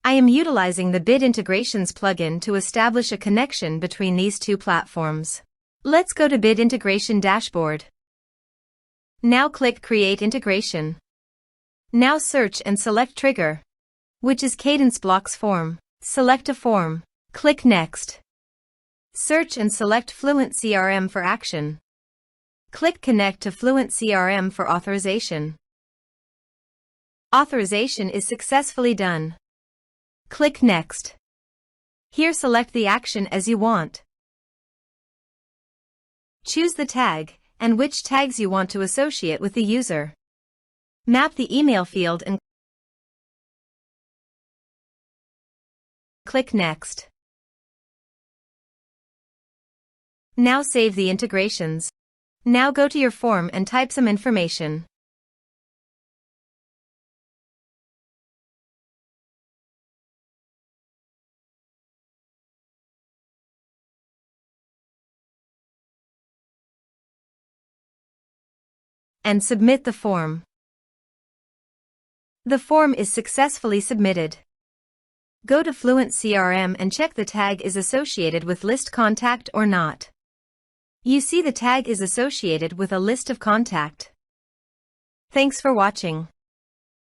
I am utilizing the Bit Integrations plugin to establish a connection between these two platforms. Let's go to Bit Integration Dashboard. Now click Create Integration. Now search and select Trigger, which is Kadence Blocks form. Select a form. Click Next. Search and select FluentCRM for action. Click Connect to FluentCRM for authorization. Authorization is successfully done. Click Next. Here select the action as you want. Choose the tag and which tags you want to associate with the user. Map the email field and click Next. Now save the integrations. Now go to your form and type some information. And submit the form. The form is successfully submitted. Go to FluentCRM and check the tag is associated with list contact or not. You see the tag is associated with a list of contact. Thanks for watching.